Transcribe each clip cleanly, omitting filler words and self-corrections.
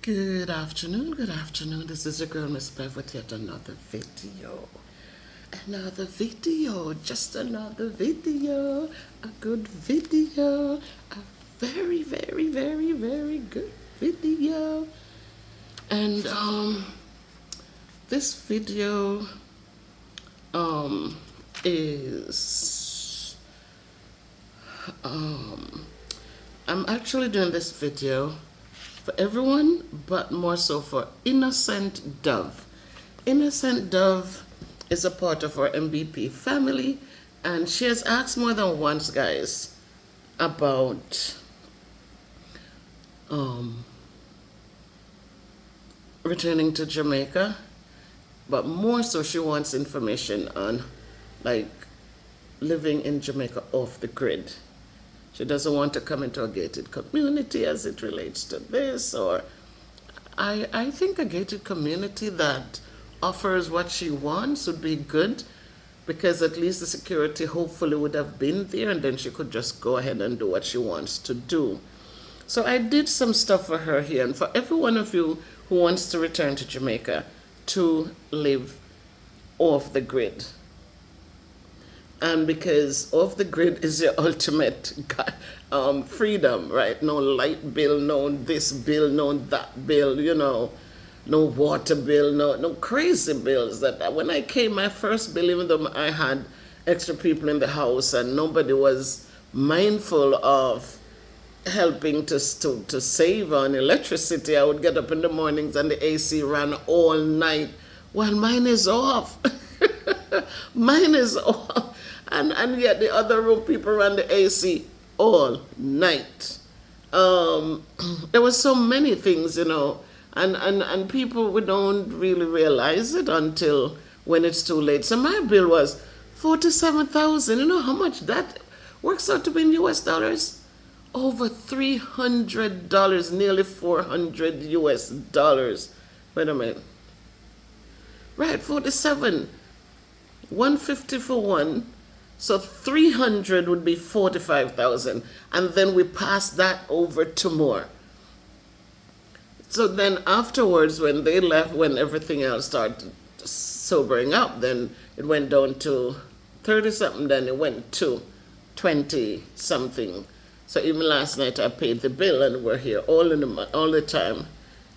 Good afternoon, good afternoon. This is your girl, Miss Bev, with yet another video. Another video, just another video. A good video. A very, very, very, very good video. And this video is I'm actually doing this video for everyone, but more so for Innocent Dove. Innocent Dove is a part of our MBP family, and she has asked more than once, guys, about returning to Jamaica, but more so she wants information on like living in Jamaica off the grid. She doesn't want to come into a gated community as it relates to this, or I think a gated community that offers what she wants would be good, because at least the security hopefully would have been there, and then she could just go ahead and do what she wants to do. So I did some stuff for her here, and for every one of you who wants to return to Jamaica to live off the grid. And because off the grid is your ultimate freedom, right? No light bill, no this bill, no that bill, no water bill, no crazy bills. That when I came, my first bill, even though I had extra people in the house and nobody was mindful of helping to save on electricity, I would get up in the mornings and the AC ran all night. Well, mine is off. Mine is off. And yet the other room people ran the AC all night. There were so many things, and people, we don't really realize it until when it's too late. So my bill was $47,000. You know how much that works out to be in US dollars? Over $300, nearly $400 US dollars. Wait a minute. Right, 47. 150 for one. So 300 would be 45,000. And then we pass that over to more. So then afterwards, when they left, when everything else started sobering up, then it went down to 30 something, then it went to 20 something. So even last night I paid the bill, and we're here all the time,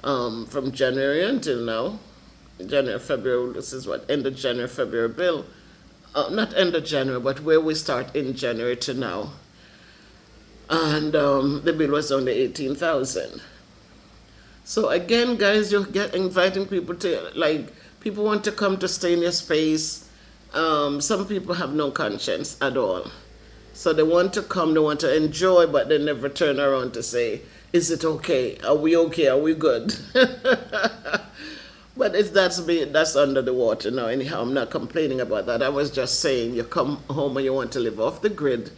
from January until now. January, February, this is what, end of January, February bill. Not end of January, but where we start in January to now. And the bill was only 18,000. So again, guys, you're inviting people to, like, people want to come to stay in your space. Some people have no conscience at all. So they want to come, they want to enjoy, but they never turn around to say, is it okay? Are we okay? Are we good? But if that's under the water now. Anyhow, I'm not complaining about that. I was just saying, you come home and you want to live off the grid,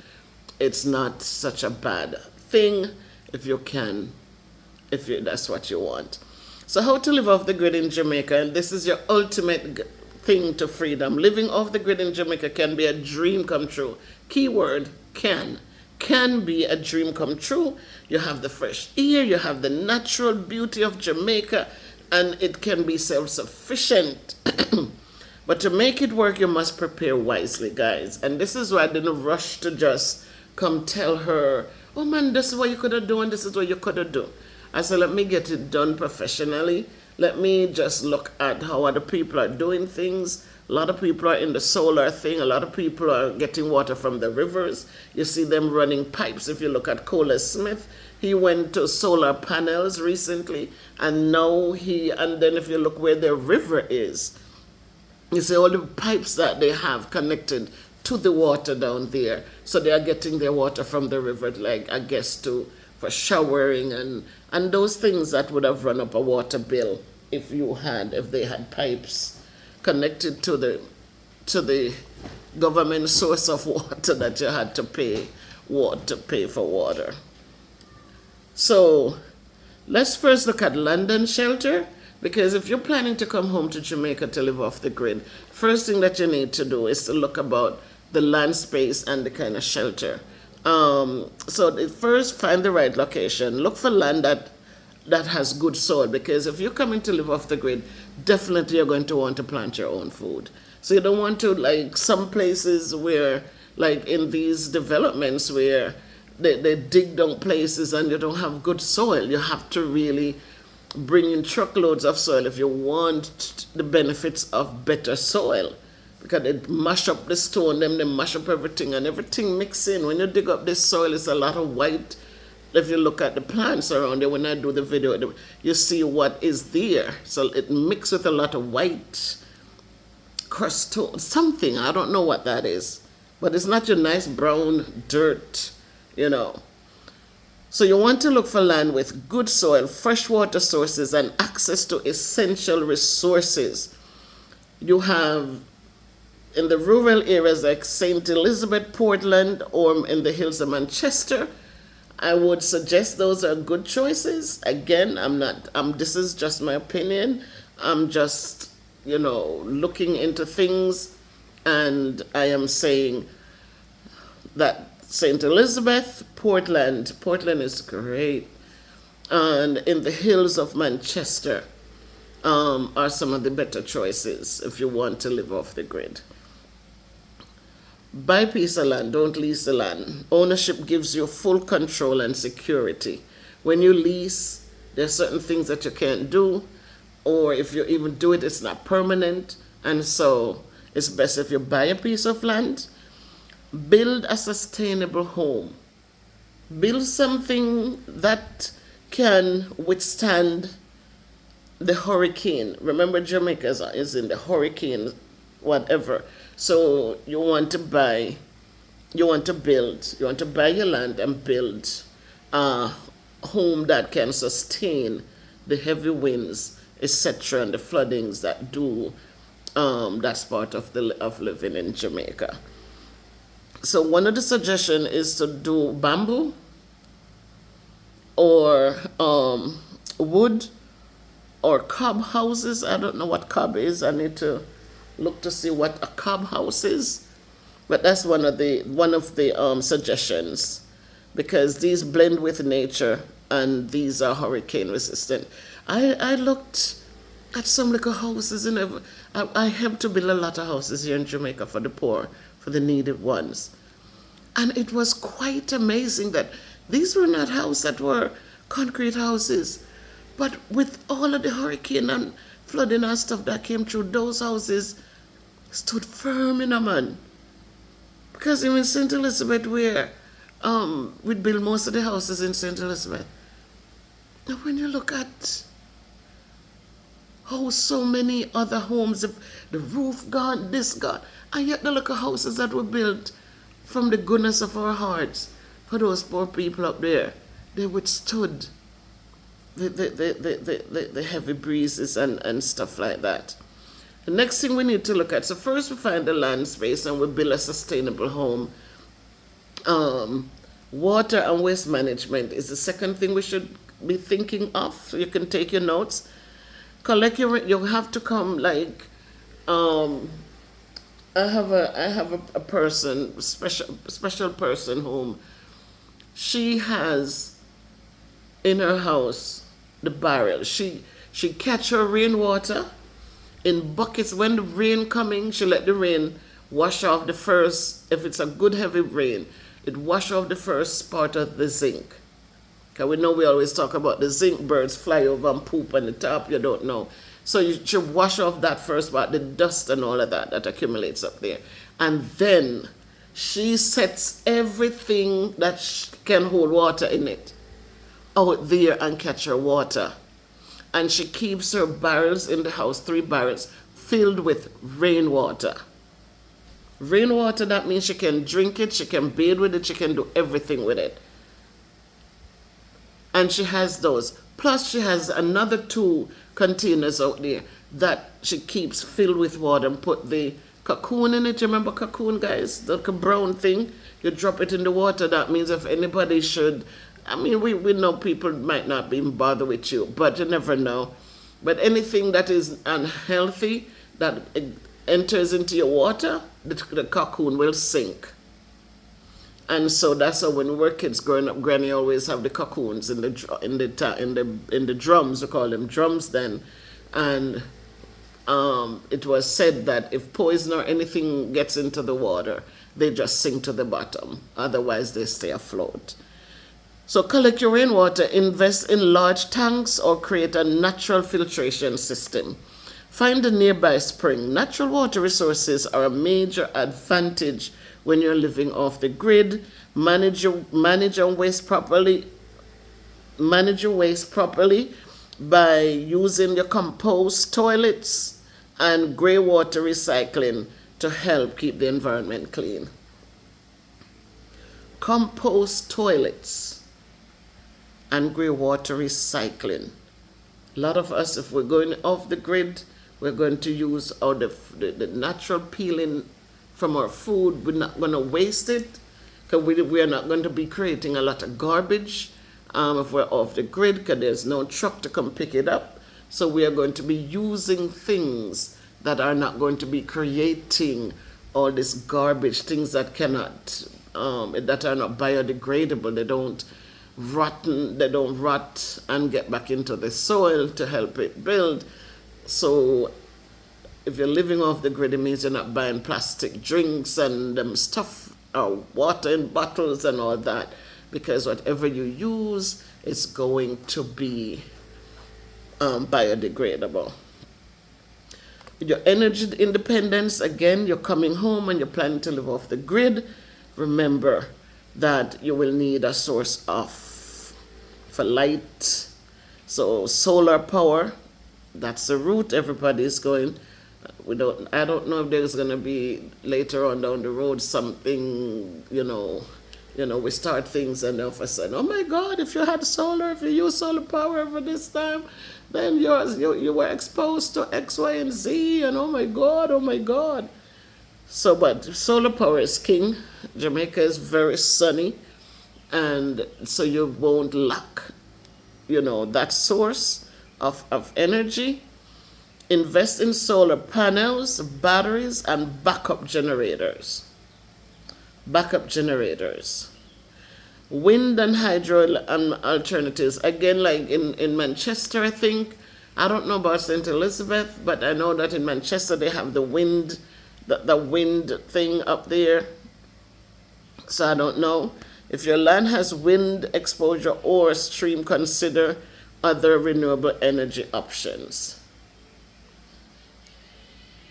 it's not such a bad thing if you can, that's what you want. So how to live off the grid in Jamaica, and this is your ultimate thing to freedom. Living off the grid in Jamaica can be a dream come true. Keyword, can be a dream come true. You have the fresh air, you have the natural beauty of Jamaica, and it can be self-sufficient. But to make it work, you must prepare wisely, guys. And this is why I didn't rush to just come tell her, oh man, this is what you could have done, and this is what you could have done. I said, let me get it done professionally. Let me just look at how other people are doing things. A lot of people are in the solar thing. A lot of people are getting water from the rivers. You see them running pipes. If you look at Cola Smith, he went to solar panels recently, and now and then if you look where the river is, you see all the pipes that they have connected to the water down there. So they are getting their water from the river, like, I guess, for showering and those things that would have run up a water bill if they had pipes connected to the government source of water that you had to pay for water. So let's first look at London shelter, because if you're planning to come home to Jamaica to live off the grid, first thing that you need to do is to look about the land space and the kind of shelter. So first, find the right location. Look for land that that has good soil, because if you're coming to live off the grid, definitely you're going to want to plant your own food. So you don't want to, like some places where, like in these developments where they dig down places and you don't have good soil. You have to really bring in truckloads of soil if you want the benefits of better soil, because they mash up the stone, then they mash up everything, and everything mix in. When you dig up this soil, it's a lot of white. If you look at the plants around there, when I do the video, you see what is there. So it mixed with a lot of white crust, something, I don't know what that is. But it's not your nice brown dirt, you know. So you want to look for land with good soil, fresh water sources, and access to essential resources. You have in the rural areas like St. Elizabeth, Portland, or in the hills of Manchester. I would suggest those are good choices. Again, this is just my opinion. I'm just, looking into things, and I am saying that St. Elizabeth, Portland is great, and in the hills of Manchester are some of the better choices if you want to live off the grid. Buy a piece of land, don't lease the land. Ownership gives you full control and security. When you lease, there are certain things that you can't do, or if you even do it, it's not permanent, and so it's best if you buy a piece of land. Build a sustainable home. Build something that can withstand the hurricane. Remember, Jamaica is in the hurricane, whatever. So you want to buy your land and build a home that can sustain the heavy winds, etc., and the floodings that do. That's part of living in Jamaica. So one of the suggestions is to do bamboo or wood or cob houses. I don't know what cob is. I need to look to see what a cob house is. But that's one of the suggestions, because these blend with nature and these are hurricane resistant. I looked at some little houses and I helped to build a lot of houses here in Jamaica for the poor, for the needed ones. And it was quite amazing that these were not houses that were concrete houses, but with all of the hurricane and flooding and stuff that came through, those houses stood firm in a man. Because even in St. Elizabeth, where we'd build most of the houses in St. Elizabeth, and when you look at how so many other homes, the roof gone, this gone, and yet the little houses that were built from the goodness of our hearts for those poor people up there, they withstood the heavy breezes and stuff like that. The next thing we need to look at, so first we find the land space and we build a sustainable home. Water and waste management is the second thing we should be thinking of. So you can take your notes. You have to come like, I have a person, special person whom she has in her house the barrel. She catch her rainwater in buckets. When the rain coming, she let the rain wash off the first, if it's a good heavy rain, it wash off the first part of the zinc. Because we know we always talk about the zinc birds fly over and poop on the top, you don't know. So you should wash off that first part, the dust and all of that accumulates up there. And then she sets everything that can hold water in it out there and catch her water. And she keeps her barrels in the house, 3 barrels, filled with rainwater. Rainwater, that means she can drink it, she can bathe with it, she can do everything with it. And she has those. Plus she has another 2 containers out there that she keeps filled with water and put the cocoon in it. You remember cocoon, guys? The brown thing. You drop it in the water. That means if anybody should, we know people might not be bothered with you, but you never know. But anything that is unhealthy that enters into your water, the cocoon will sink. And so that's how when we were kids growing up, Granny always have the cocoons in the drums. We call them drums then, and it was said that if poison or anything gets into the water, they just sink to the bottom. Otherwise, they stay afloat. So collect your rainwater, invest in large tanks, or create a natural filtration system. Find a nearby spring. Natural water resources are a major advantage when you're living off the grid. Manage your waste properly. Manage your waste properly by using your compost toilets and grey water recycling to help keep the environment clean. Compost toilets and grey water recycling. A lot of us, if we're going off the grid, we're going to use all the natural peeling from our food. We're not going to waste it, because we are not going to be creating a lot of garbage if we're off the grid, because there's no truck to come pick it up. So we are going to be using things that are not going to be creating all this garbage, things that cannot, that are not biodegradable. They don't rot and get back into the soil to help it build. So if you're living off the grid, it means you're not buying plastic drinks and stuff, or water in bottles and all that, because whatever you use is going to be biodegradable. Your energy independence, again, you're coming home and you're planning to live off the grid. Remember that you will need a source for light. So solar power, that's the route everybody's going. I don't know if there's going to be later on down the road something, we start things and all of a sudden, oh my God, if you had solar, if you use solar power for this time, then you were exposed to X, Y, and Z, and oh my God. So, but solar power is king. Jamaica is very sunny, and so you won't lack, that source of energy. Invest in solar panels, batteries, and backup generators. Wind and hydro alternatives. Again, like in Manchester, I think. I don't know about St. Elizabeth, but I know that in Manchester they have the wind thing up there. So I don't know. If your land has wind exposure or stream, consider other renewable energy options.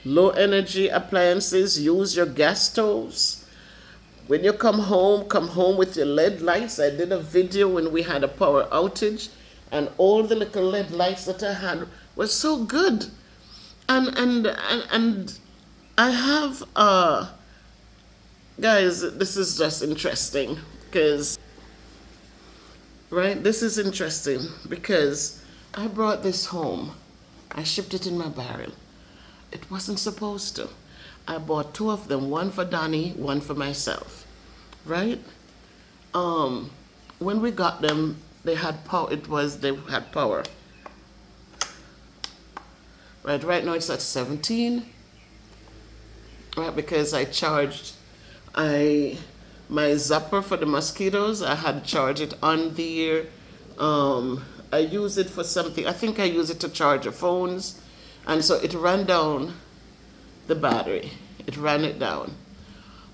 Low energy appliances, use your gas stoves. When you come home with your LED lights. I did a video when we had a power outage, and all the little LED lights that I had were so good. And I have guys, this is just interesting because this is interesting because I brought this home. I shipped it in my barrel. It wasn't supposed to. I bought 2 of them, one for Donnie, one for myself, right? When we got them, they had power. They had power. Right now it's at 17. Right, because I charged my zapper for the mosquitoes. I had charged it on there. I use it for something. I think I use it to charge your phones. And so it ran down the battery. It ran it down.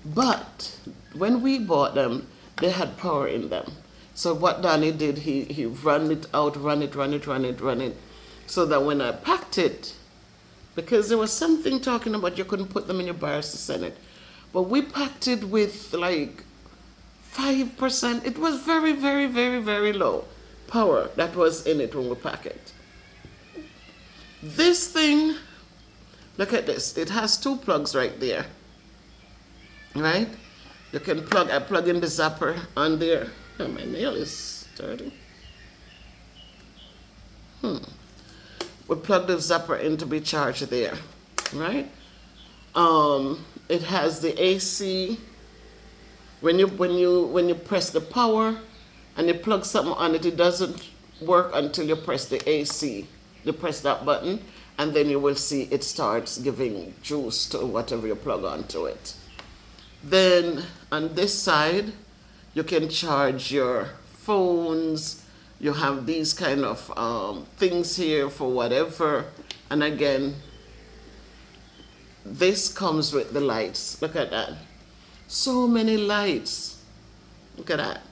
But when we bought them, they had power in them. So what Danny did, he ran it out, run it, so that when I packed it, because there was something talking about you couldn't put them in your barrels to send it. But we packed it with like 5%. It was very, very, very, very low power that was in it when we packed it. This thing, look at this. It has 2 plugs right there. Right? You can I plug in the zapper on there. Oh, my nail is dirty. We plug the zapper in to be charged there. Right? It has the AC. When you press the power and you plug something on it, it doesn't work until you press the AC. You press that button, and then you will see it starts giving juice to whatever you plug onto it. Then on this side, You can charge your phones. You have these kind of things here for whatever. And again, this comes with the lights. Look at that. So many lights. Look at that.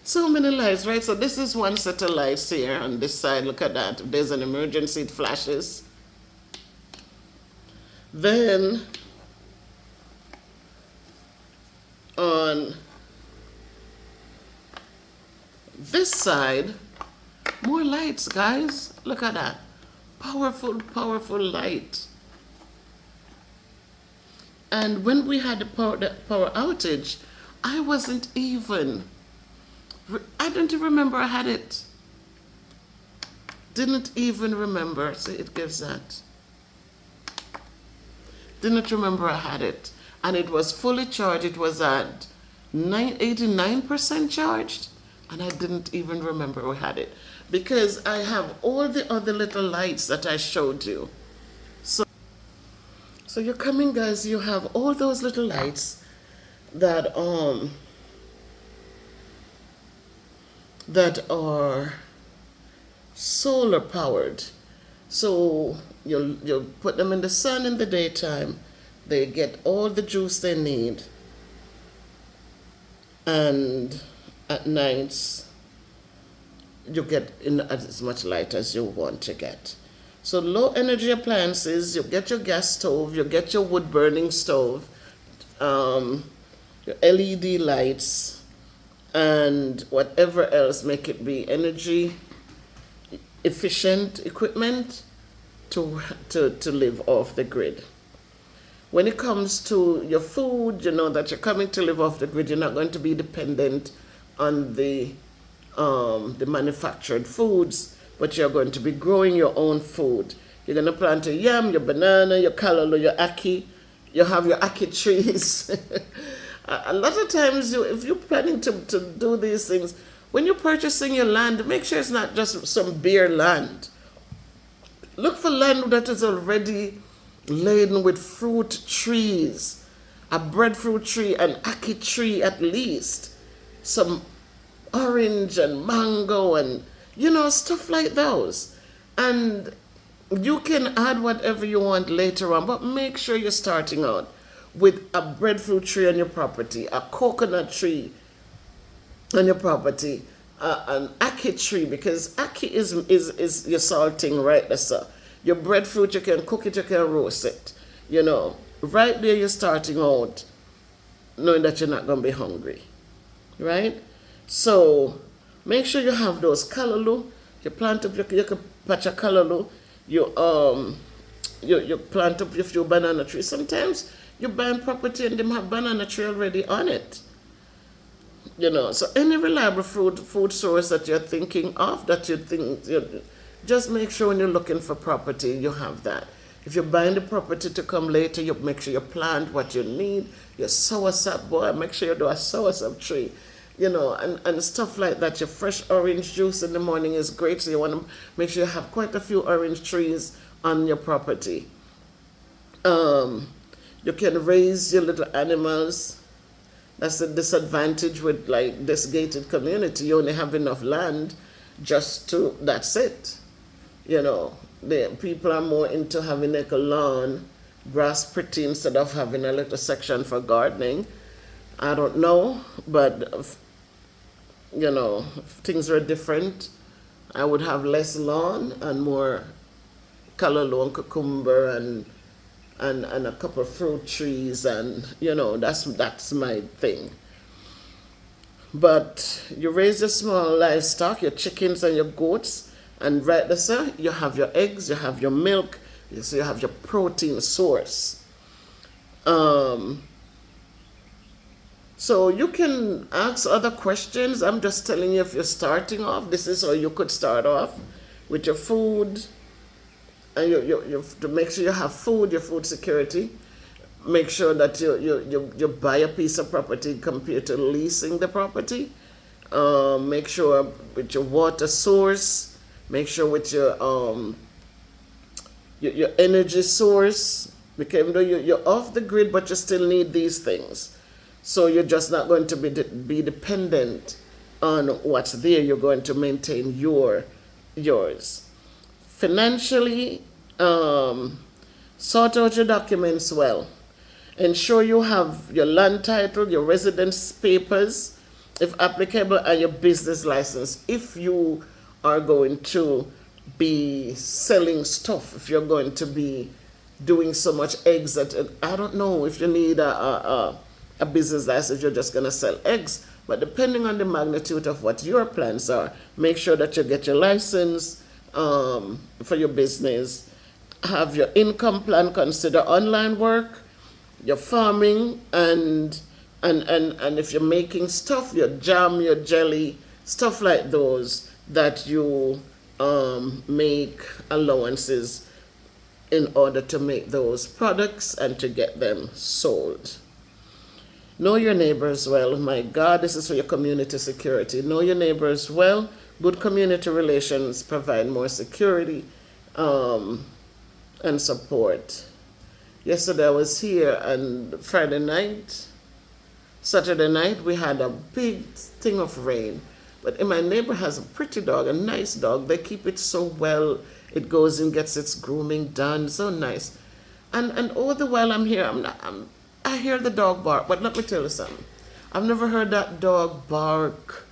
So many lights, right? So this is one set of lights here on this side. Look at that. If there's an emergency, it flashes. Then on this side, more lights, guys. Look at that. Powerful, powerful light. And when we had the power outage, I didn't even remember I had it. Didn't even remember. See, it gives that. Didn't remember I had it. And it was fully charged. It was at 89% charged. And I didn't even remember we had it. Because I have all the other little lights that I showed you. So you're coming, guys, you have all those little lights that are solar powered. So you'll put them in the sun in the daytime. They get all the juice they need. And at nights, you get in as much light as you want to get. So low energy appliances, you get your gas stove, you get your wood burning stove, your LED lights, and whatever else make it be energy efficient equipment to live off the grid. When it comes to your food, you know that you're coming to live off the grid. You're not going to be dependent on the manufactured foods, but you're going to be growing your own food. You're going to plant your yam, your banana, your callaloo, your ackee. You have your ackee trees. A lot of times, if you're planning to do these things, when you're purchasing your land, make sure it's not just some bare land. Look for land that is already laden with fruit trees, a breadfruit tree, an ackee tree at least, some orange and mango and, stuff like those. And you can add whatever you want later on, but make sure you're starting out with a breadfruit tree on your property, a coconut tree on your property, an ackee tree, because ackee is your salting, right? That's your breadfruit. You can cook it, you can roast it. Right there you're starting out knowing that you're not going to be hungry, right? So make sure you have those callaloo. You plant up your patch of callaloo. You plant up your few banana trees. Sometimes you buy property and them have banana tree already on it. So any reliable food source that you're thinking of, that you think, just make sure when you're looking for property, you have that. If you're buying the property to come later, you make sure you plant what you need. Your soursop, boy, make sure you do a soursop tree. And stuff like that. Your fresh orange juice in the morning is great. So you want to make sure you have quite a few orange trees on your property. You can raise your little animals. That's the disadvantage with like this gated community. You only have enough land that's it. The people are more into having like a lawn, grass pretty instead of having a little section for gardening. I don't know, but if things were different, I would have less lawn and more callaloo and cucumber and a couple of fruit trees, and that's my thing. But you raise your small livestock, your chickens and your goats, and right there, sir, you have your eggs, you have your milk, so you have your protein source. So you can ask other questions. I'm just telling you, if you're starting off, this is how you could start off with your food. And you to make sure you have food, your food security. Make sure that you buy a piece of property compared to leasing the property. Make sure with your water source. Make sure with your energy source. Because even though you're off the grid, but you still need these things. So you're just not going to be dependent on what's there. You're going to maintain yours. Financially, sort out your documents well. Ensure you have your land title, your residence papers, if applicable, and your business license. If you are going to be selling stuff, if you're going to be doing so much eggs that I don't know if you need a business license, you're just going to sell eggs. But depending on the magnitude of what your plans are, make sure that you get your license for your business. Have your income plan, consider online work, your farming, and if you're making stuff, your jam, your jelly, stuff like those, that you make allowances in order to make those products and to get them sold. Know your neighbors well. My God, this is for your community security. Know your neighbors well. Good community relations provide more security and support. Yesterday I was here, and Saturday night, we had a big thing of rain. But my neighbor has a pretty dog, a nice dog. They keep it so well. It goes and gets its grooming done, so nice. And all the while I'm here, I hear the dog bark. But let me tell you something. I've never heard that dog bark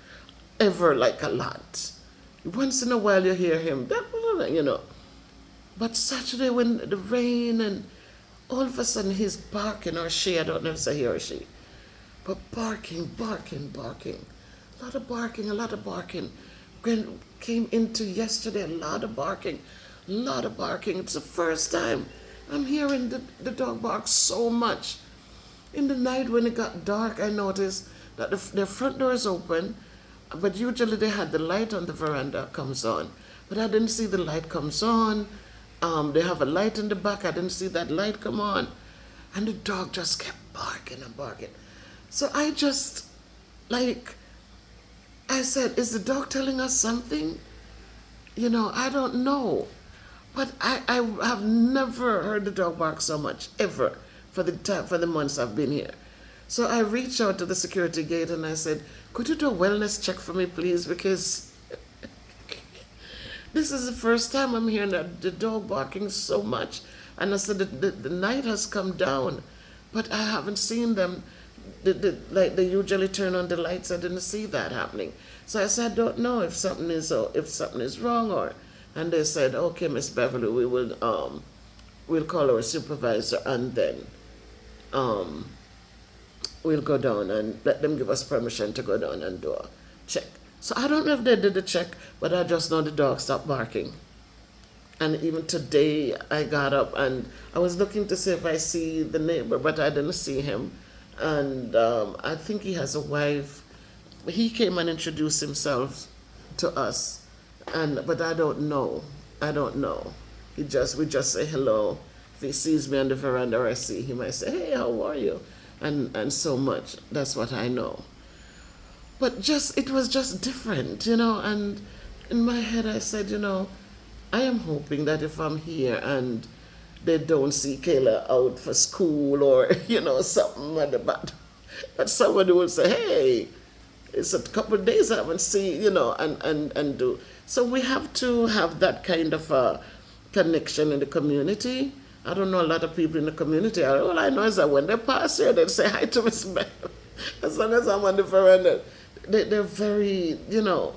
ever, like a lot. Once in a while you hear him, you know. But Saturday, when the rain, and all of a sudden he's barking, or she, I don't know if it's a he or she, but barking. A lot of barking. When came into yesterday, a lot of barking. It's the first time I'm hearing the dog bark so much. In the night when it got dark, I noticed that their front door is open, but usually they had the light on the veranda comes on. But I didn't see the light comes on. They have a light in the back. I didn't see that light come on. And the dog just kept barking. So I just, I said, is the dog telling us something? You know, I don't know. But I have never heard the dog bark so much, ever, for the months I've been here. So I reached out to the security gate and I said, could you do a wellness check for me, please? Because this is the first time I'm hearing the dog barking so much. And I said, the night has come down, but I haven't seen them. Like they usually turn on the lights. I didn't see that happening. So I said, I don't know if something is wrong, and they said, okay, Miss Beverly, we will we'll call our supervisor, and then we'll go down and let them give us permission to go down and do a check. So I don't know if they did the check, but I just know the dog stopped barking. And even today I got up and I was looking to see if I see the neighbor, but I didn't see him. And I think he has a wife. He came and introduced himself to us, but I don't know. We just say hello. If he sees me on the veranda or I see him, I say, hey, how are you? And so much. That's what I know. But it was just different, you know. And in my head I said, you know, I am hoping that if I'm here and they don't see Kayla out for school or, you know, something at the bottom, that somebody will say, hey, it's a couple of days I haven't seen, you know, and do. So we have to have that kind of a connection in the community. I don't know a lot of people in the community. All I know is that when they pass here, they say hi to Miss Bell. As long as I'm on the veranda, they're very, you know,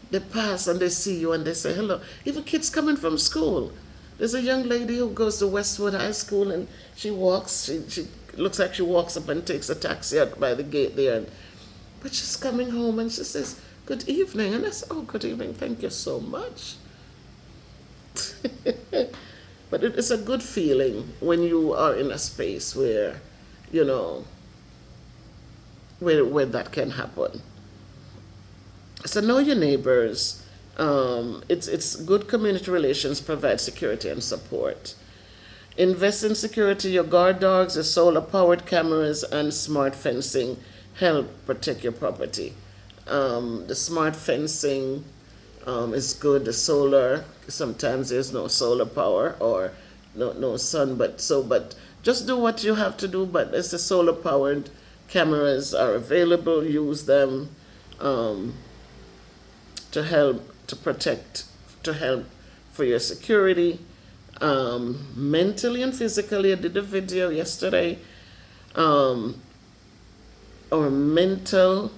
they pass and they see you and they say hello. Even kids coming from school. There's a young lady who goes to Westwood High School and she walks, she looks like she walks up and takes a taxi out by the gate there. But she's coming home and she says, good evening. And I said, oh, good evening, thank you so much. But it's a good feeling when you are in a space where, you know, where that can happen. So know your neighbors. It's good community relations provide security and support. Invest in security. Your guard dogs, your solar-powered cameras, and smart fencing help protect your property. The smart fencing is good. The solar, sometimes there's no solar power or no sun, but just do what you have to do. But as the solar powered cameras are available, use them to help, to protect, to help for your security, mentally and physically. I did a video yesterday. Our mental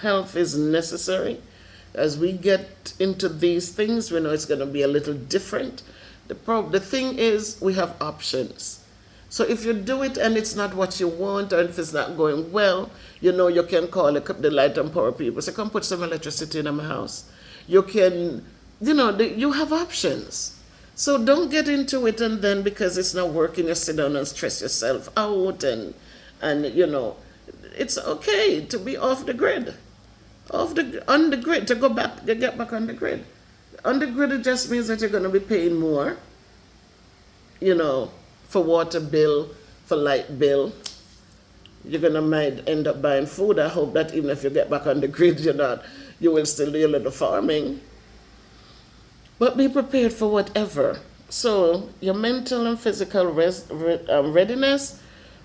health is necessary. As we get into these things, we know it's going to be a little different. The thing is, we have options. So if you do it and it's not what you want, or if it's not going well, you know you can call the light and power people. Say, come put some electricity in my house. You can, you have options. So don't get into it and then because it's not working, you sit down and stress yourself out and it's okay to be off the grid. On the grid, to get back on the grid. On the grid, it just means that you're going to be paying more, for water bill, for light bill. You're going to might end up buying food. I hope that even if you get back on the grid, you will still do a little farming. But be prepared for whatever. So your mental and physical readiness,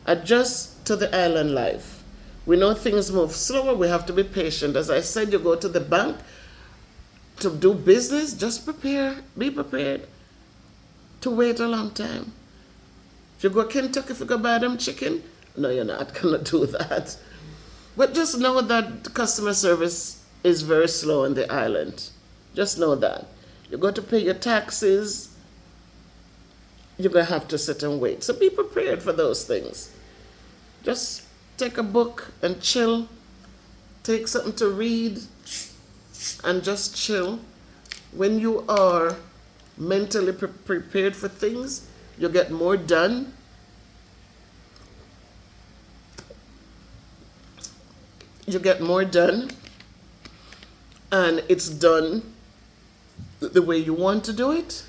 adjust to the island life. We know things move slower. We have to be patient. As I said, you go to the bank to do business, just be prepared to wait a long time. If you go to Kentucky, if you go buy them chicken, no, you're not going to do that. But just know that customer service is very slow on the island. Just know that. You go to pay your taxes, you're going to have to sit and wait. So be prepared for those things. Just take a book and chill. Take something to read and just chill. When you are mentally prepared for things, you get more done. You get more done, and it's done the way you want to do it.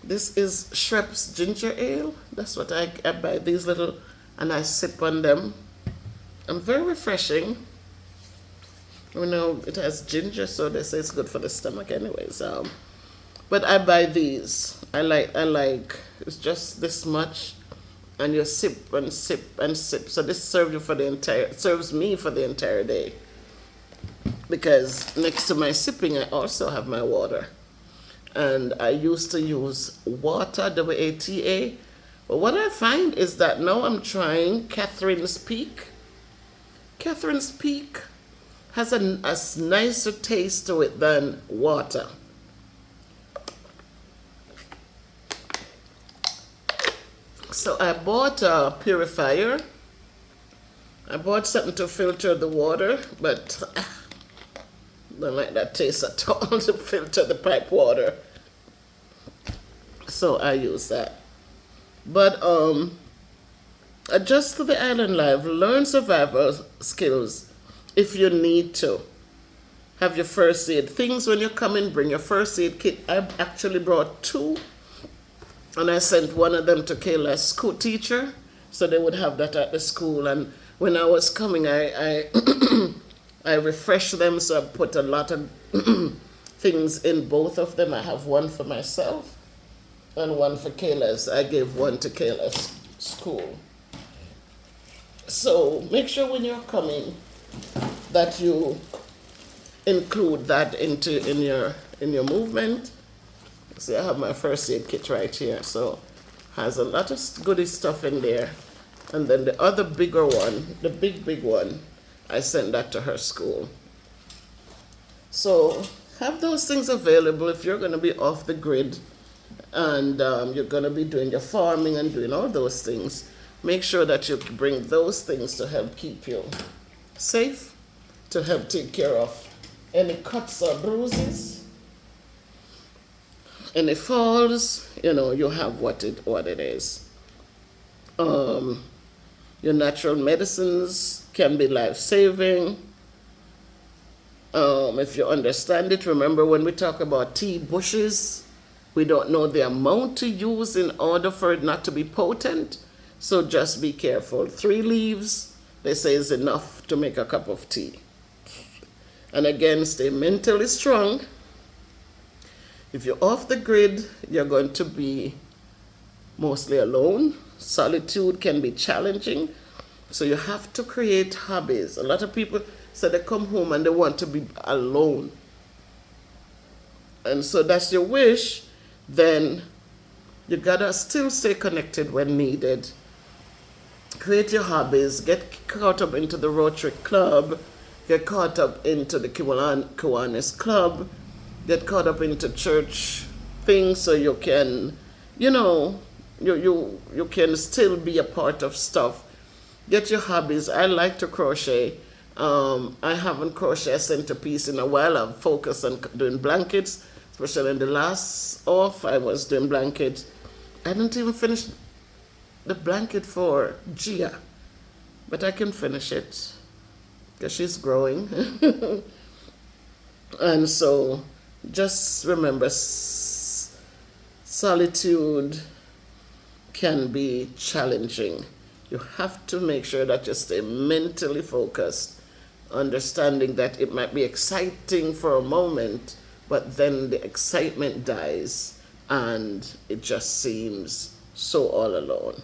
This is Shreps Ginger Ale. That's what I buy these little, and I sip on them. And very refreshing. It has ginger, so they say it's good for the stomach anyways. But I buy these. I like, it's just this much, and you sip and sip and sip. So this serves me for the entire day. Because next to my sipping, I also have my water. And I used to use water, WATA. But what I find is that now I'm trying Catherine's Peak. Catherine's Peak has a nicer taste to it than water. So I bought a purifier. I bought something to filter the water, but I don't like that taste at all to filter the pipe water. So I use that. But adjust to the island life. Learn survival skills if you need to. Have your first aid. Things when you come in, bring your first aid kit. I actually brought 2. And I sent one of them to Kayla's school teacher, so they would have that at the school. And when I was coming, I I refreshed them, so I put a lot of things in both of them. I have one for myself and one for Kayla's. I gave one to Kayla's school. So make sure when you're coming that you include that in your movement. See, I have my first aid kit right here, so has a lot of goody stuff in there. And then the other bigger one, the big one, I sent that to her school. So have those things available if you're going to be off the grid and you're going to be doing your farming and doing all those things. Make sure that you bring those things to help keep you safe, to help take care of any cuts or bruises. Any falls, you have what it is. Your natural medicines can be life-saving. If you understand it, remember when we talk about tea bushes, we don't know the amount to use in order for it not to be potent. So just be careful. 3 leaves, they say, is enough to make a cup of tea. And again, stay mentally strong. If you're off the grid, you're going to be mostly alone. Solitude can be challenging, so you have to create hobbies. A lot of people say they come home and they want to be alone, and so that's your wish. Then you gotta still stay connected when needed. Create your hobbies, get caught up into the Rotary Club, get caught up into the Kiwanis Club, get caught up into church things so you can, you know, you can still be a part of stuff. Get your hobbies. I like to crochet. I haven't crocheted a centerpiece in a while. I've focused on doing blankets, especially in the last off. I was doing blankets. I didn't even finish the blanket for Gia, but I can finish it because she's growing. And so just remember, solitude can be challenging. You have to make sure that you stay mentally focused, understanding that it might be exciting for a moment, but then the excitement dies and it just seems so all alone.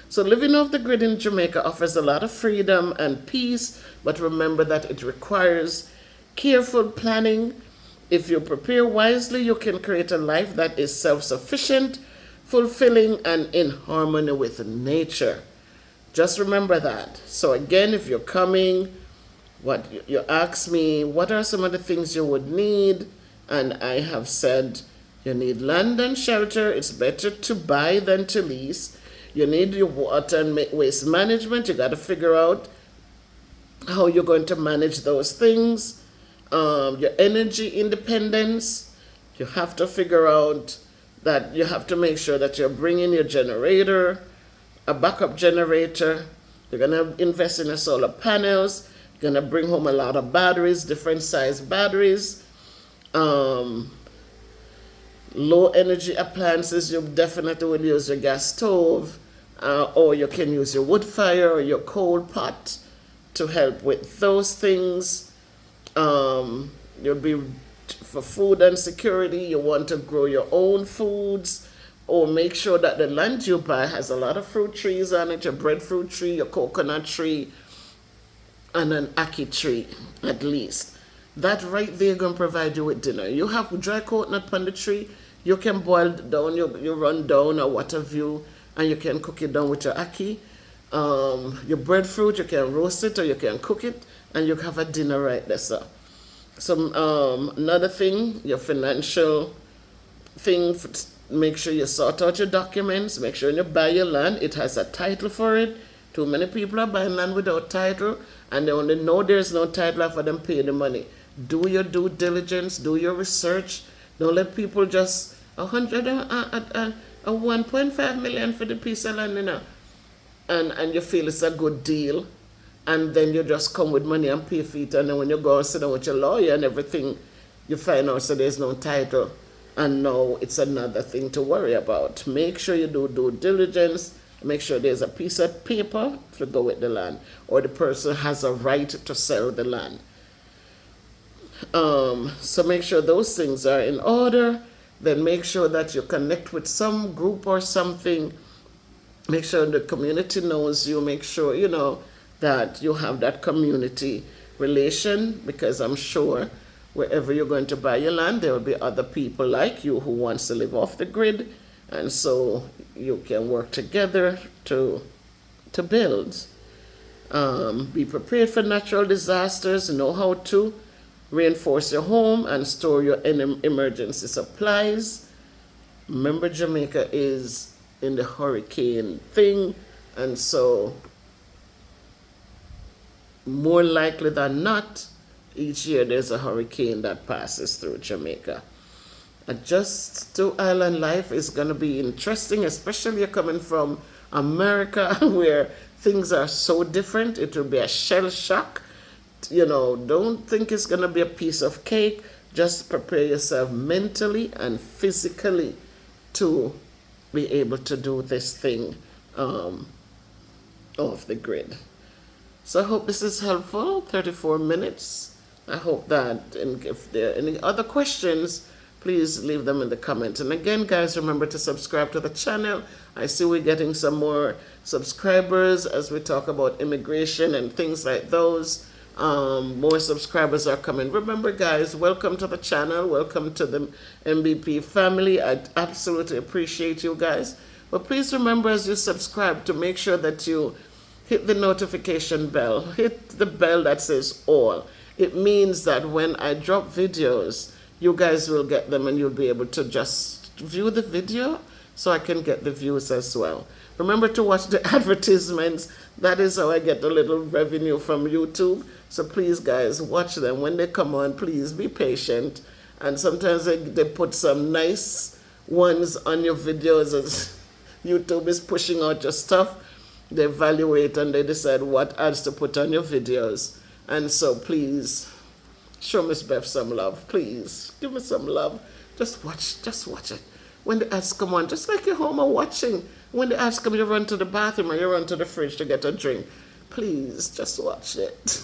So living off the grid in Jamaica offers a lot of freedom and peace, but remember that it requires careful planning. If you prepare wisely, you can create a life that is self-sufficient, fulfilling, and in harmony with nature. Just remember that. So again, if you're coming, what you ask me, what are some of the things you would need? And I have said you need land and shelter. It's better to buy than to lease. You need your water and waste management. You got to figure out how you're going to manage those things. Your energy independence. You have to figure out that you have to make sure that you're bringing your generator, a backup generator. You're going to invest in the solar panels. You're going to bring home a lot of batteries, different size batteries. Low energy appliances, you definitely will use your gas stove, or you can use your wood fire or your coal pot to help with those things. You'll be, for food and security, you want to grow your own foods, or make sure that the land you buy has a lot of fruit trees on it, your breadfruit tree, your coconut tree, and an ackee tree at least. That right there going to provide you with dinner. You have dry coconut on the tree, you can boil it down, you run down or what have you, and you can cook it down with your ackee. Your breadfruit, you can roast it or you can cook it, and you have a dinner right there, sir. So another thing, your financial thing, make sure you sort out your documents, make sure when you buy your land, it has a title for it. Too many people are buying land without title, and they only know there's no title after them pay the money. Do your due diligence, do your research. Don't let people just 1.5 million for the piece of land, you know, and you feel it's a good deal, and then you just come with money and pay for it, and then when you go and sit down with your lawyer and everything, you find out so there's no title, and now it's another thing to worry about. Make sure you do due diligence. Make sure there's a piece of paper to go with the land, or the person has a right to sell the land. So make sure those things are in order. Then make sure that you connect with some group or something. Make sure the community knows you. Make sure, you know, that you have that community relation, because I'm sure wherever you're going to buy your land, there will be other people like you who wants to live off the grid, and so you can work together to build. Be prepared for natural disasters. Know how to reinforce your home and store your emergency supplies. Remember, Jamaica is in the hurricane thing, and so more likely than not, each year there's a hurricane that passes through Jamaica. Adjust to island life is going to be interesting, especially you're coming from America where things are so different. It will be a shell shock. You know, don't think it's going to be a piece of cake. Just prepare yourself mentally and physically to be able to do this thing off the grid. So I hope this is helpful. 34 minutes. I hope that, and if there are any other questions, please leave them in the comments. And again, guys, remember to subscribe to the channel. I see we're getting some more subscribers as we talk about immigration and things like those. More subscribers are coming. Remember, guys, welcome to the channel. Welcome to the MBP family. I absolutely appreciate you guys. But please remember, as you subscribe, to make sure that you hit the notification bell. Hit the bell that says all. It means that when I drop videos, you guys will get them and you'll be able to just view the video so I can get the views as well. Remember to watch the advertisements. That is how I get a little revenue from YouTube. So please, guys, watch them. When they come on, please be patient. And sometimes they put some nice ones on your videos as YouTube is pushing out your stuff. They evaluate and they decide what ads to put on your videos. And so please, show Miss Bev some love. Please, give me some love. Just watch it. When the ads come on, just like you're home or watching. When the ads come, you run to the bathroom or you run to the fridge to get a drink. Please, just watch it.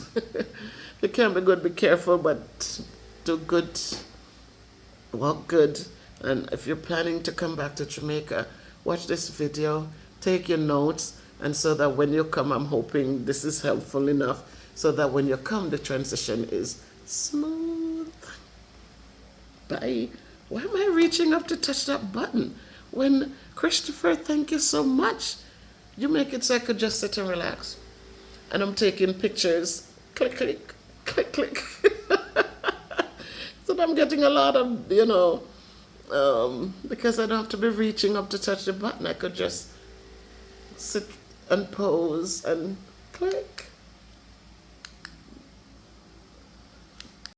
You can't be good, be careful, but do good, walk good. And if you're planning to come back to Jamaica, watch this video, take your notes, and so that when you come, I'm hoping this is helpful enough, so that when you come, the transition is smooth. Bye. Why am I reaching up to touch that button? When, Christopher, thank you so much. You make it so I could just sit and relax. And I'm taking pictures. Click, click, click, click. So I'm getting a lot of, because I don't have to be reaching up to touch the button. I could just sit and pose and click.